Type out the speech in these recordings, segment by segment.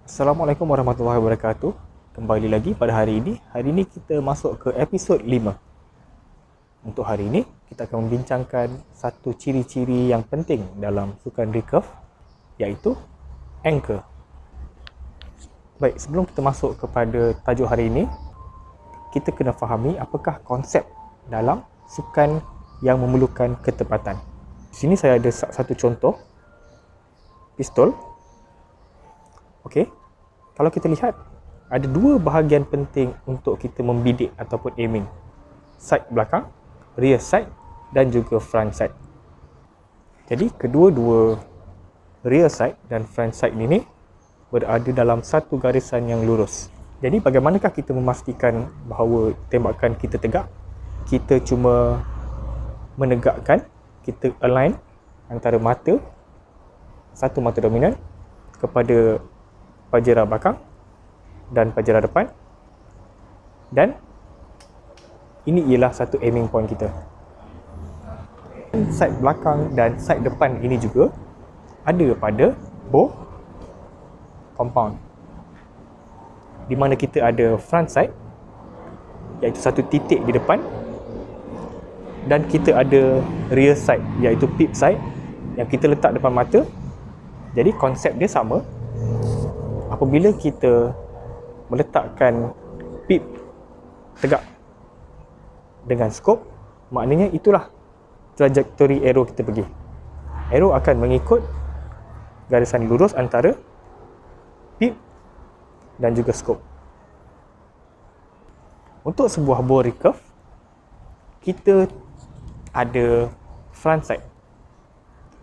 Assalamualaikum warahmatullahi wabarakatuh. Kembali lagi pada hari ini. Hari ini kita masuk ke episod 5. Untuk hari ini, kita akan membincangkan satu ciri-ciri yang penting dalam sukan recurve, iaitu anchor. Baik, sebelum kita masuk kepada tajuk hari ini, kita kena fahami apakah konsep dalam sukan yang memerlukan ketepatan. Di sini saya ada satu contoh pistol. Okey. Kalau kita lihat, ada dua bahagian penting untuk kita membidik ataupun aiming. Sight belakang, rear sight dan juga front sight. Jadi, kedua-dua rear sight dan front sight ini berada dalam satu garisan yang lurus. Jadi, bagaimanakah kita memastikan bahawa tembakan kita tegak? Kita cuma menegakkan, kita align antara mata, satu mata dominan kepada pajera belakang dan pajera depan, dan ini ialah satu aiming point kita. Sight belakang dan sight depan ini juga ada pada bow compound, di mana kita ada front sight iaitu satu titik di depan, dan kita ada rear sight iaitu pip sight yang kita letak depan mata. Jadi konsep dia sama. Apabila kita meletakkan pip tegak dengan skop, maknanya itulah trajektori arrow kita pergi. Arrow akan mengikut garisan lurus antara pip dan juga skop. Untuk sebuah bow recurve, kita ada front sight,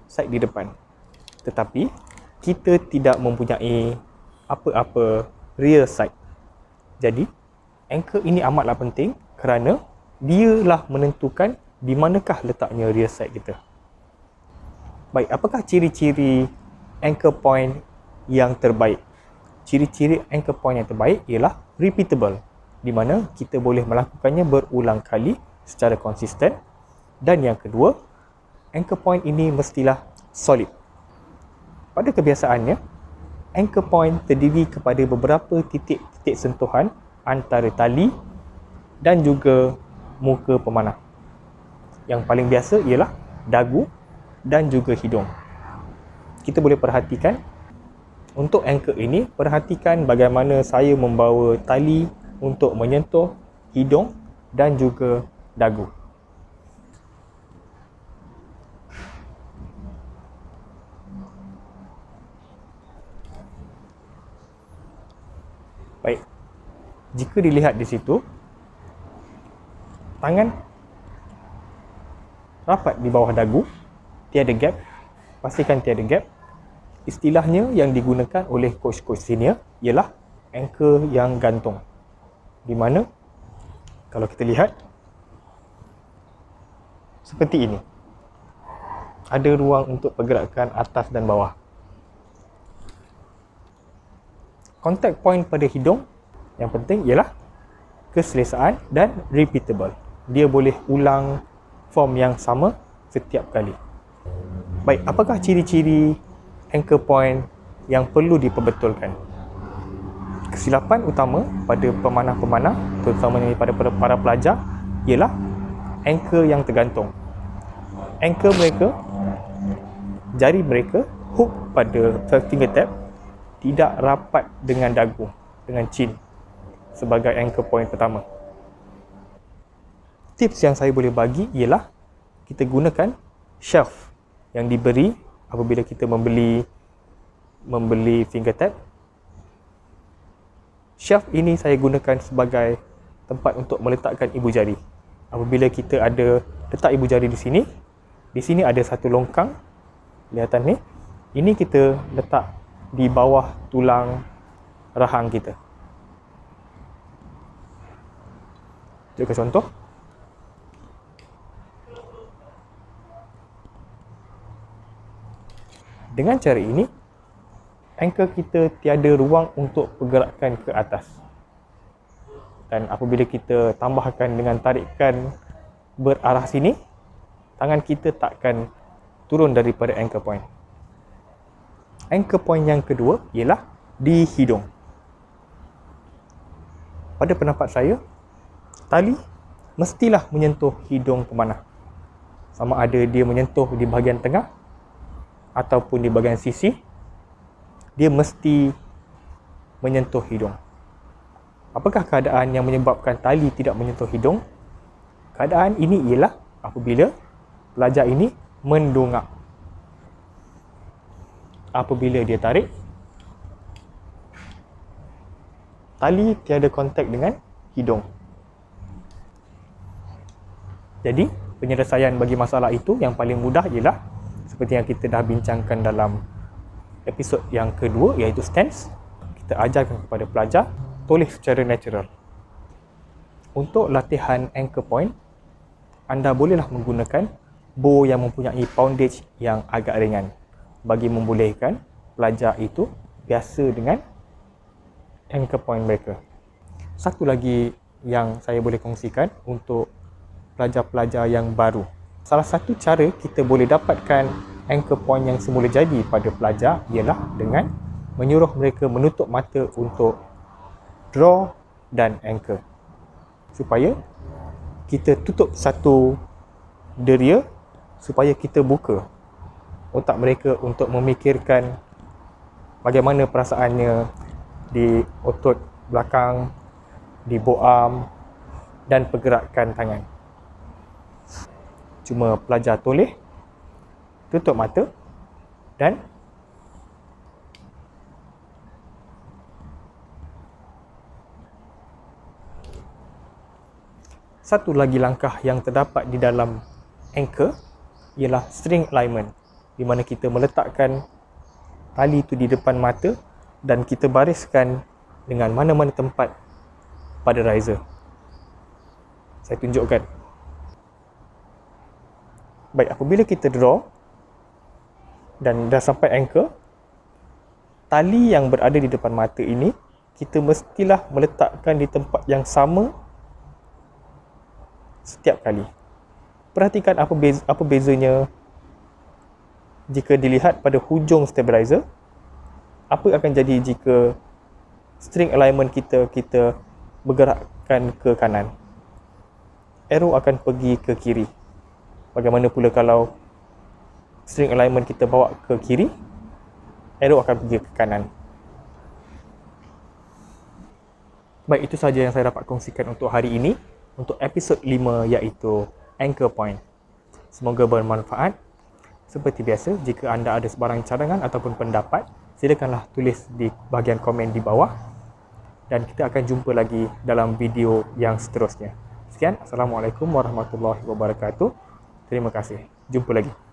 sight di depan, tetapi kita tidak mempunyai apa-apa rear sight. Jadi, anchor ini amatlah penting kerana dialah menentukan di manakah letaknya rear sight kita. Baik, apakah ciri-ciri anchor point yang terbaik? Ciri-ciri anchor point yang terbaik ialah repeatable, di mana kita boleh melakukannya berulang kali secara konsisten. Dan yang kedua, anchor point ini mestilah solid. Pada kebiasaannya, anchor point terdiri kepada beberapa titik-titik sentuhan antara tali dan juga muka pemanah. Yang paling biasa ialah dagu dan juga hidung. Kita boleh perhatikan, untuk anchor ini, perhatikan bagaimana saya membawa tali untuk menyentuh hidung dan juga dagu. Baik, jika dilihat di situ, tangan rapat di bawah dagu, tiada gap, pastikan tiada gap. Istilahnya yang digunakan oleh coach-coach senior ialah anchor yang gantung, di mana kalau kita lihat seperti ini, ada ruang untuk pergerakan atas dan bawah. Contact point pada hidung yang penting ialah keselesaan dan repeatable. Dia boleh ulang form yang sama setiap kali. Baik, apakah ciri-ciri anchor point yang perlu diperbetulkan? Kesilapan utama pada pemanah-pemanah, terutamanya pada para pelajar, ialah anchor yang tergantung. Anchor mereka, jari mereka, hook pada fingertip tidak rapat dengan dagu, dengan chin sebagai anchor point pertama. Tips yang saya boleh bagi ialah kita gunakan shelf yang diberi apabila kita membeli fingertip. Shelf ini saya gunakan sebagai tempat untuk meletakkan ibu jari. Apabila kita ada letak ibu jari di sini ada satu longkang, kelihatan ni. Ini kita letak di bawah tulang rahang kita. Juga contoh. Dengan cara ini, anchor kita tiada ruang untuk pergerakan ke atas. Dan apabila kita tambahkan dengan tarikan berarah sini, tangan kita takkan turun daripada anchor point. Anchor point yang kedua ialah di hidung. Pada pendapat saya, tali mestilah menyentuh hidung pemanah. Sama ada dia menyentuh di bahagian tengah ataupun di bahagian sisi, dia mesti menyentuh hidung. Apakah keadaan yang menyebabkan tali tidak menyentuh hidung? Keadaan ini ialah apabila pelajar ini mendongak. Apabila dia tarik, tali tiada kontak dengan hidung. Jadi, penyelesaian bagi masalah itu yang paling mudah ialah seperti yang kita dah bincangkan dalam episod yang kedua, iaitu stance. Kita ajarkan kepada pelajar tulis secara natural. Untuk latihan anchor point, anda bolehlah menggunakan bow yang mempunyai poundage yang agak ringan bagi membolehkan pelajar itu biasa dengan anchor point mereka. Satu lagi yang saya boleh kongsikan untuk pelajar-pelajar yang baru. Salah satu cara kita boleh dapatkan anchor point yang semula jadi pada pelajar ialah dengan menyuruh mereka menutup mata untuk draw dan anchor. Supaya kita tutup satu deria supaya kita buka otak mereka untuk memikirkan bagaimana perasaannya di otot belakang, di bow arm dan pergerakan tangan. Cuma pelajar toleh tutup mata dan satu lagi langkah yang terdapat di dalam anchor ialah string alignment, di mana kita meletakkan tali itu di depan mata dan kita bariskan dengan mana-mana tempat pada riser. Saya tunjukkan. Baik, apabila kita draw dan dah sampai anchor, tali yang berada di depan mata ini kita mestilah meletakkan di tempat yang sama setiap kali. Perhatikan apa bezanya jika dilihat pada hujung stabilizer. Apa akan jadi jika string alignment kita bergerakkan ke kanan? Arrow akan pergi ke kiri. Bagaimana pula kalau string alignment kita bawa ke kiri, arrow akan pergi ke kanan. Baik, itu sahaja yang saya dapat kongsikan untuk hari ini, untuk episod 5, iaitu anchor point. Semoga bermanfaat. Seperti biasa, jika anda ada sebarang cadangan ataupun pendapat, silakanlah tulis di bahagian komen di bawah. Dan kita akan jumpa lagi dalam video yang seterusnya. Sekian, Assalamualaikum warahmatullahi wabarakatuh. Terima kasih. Jumpa lagi.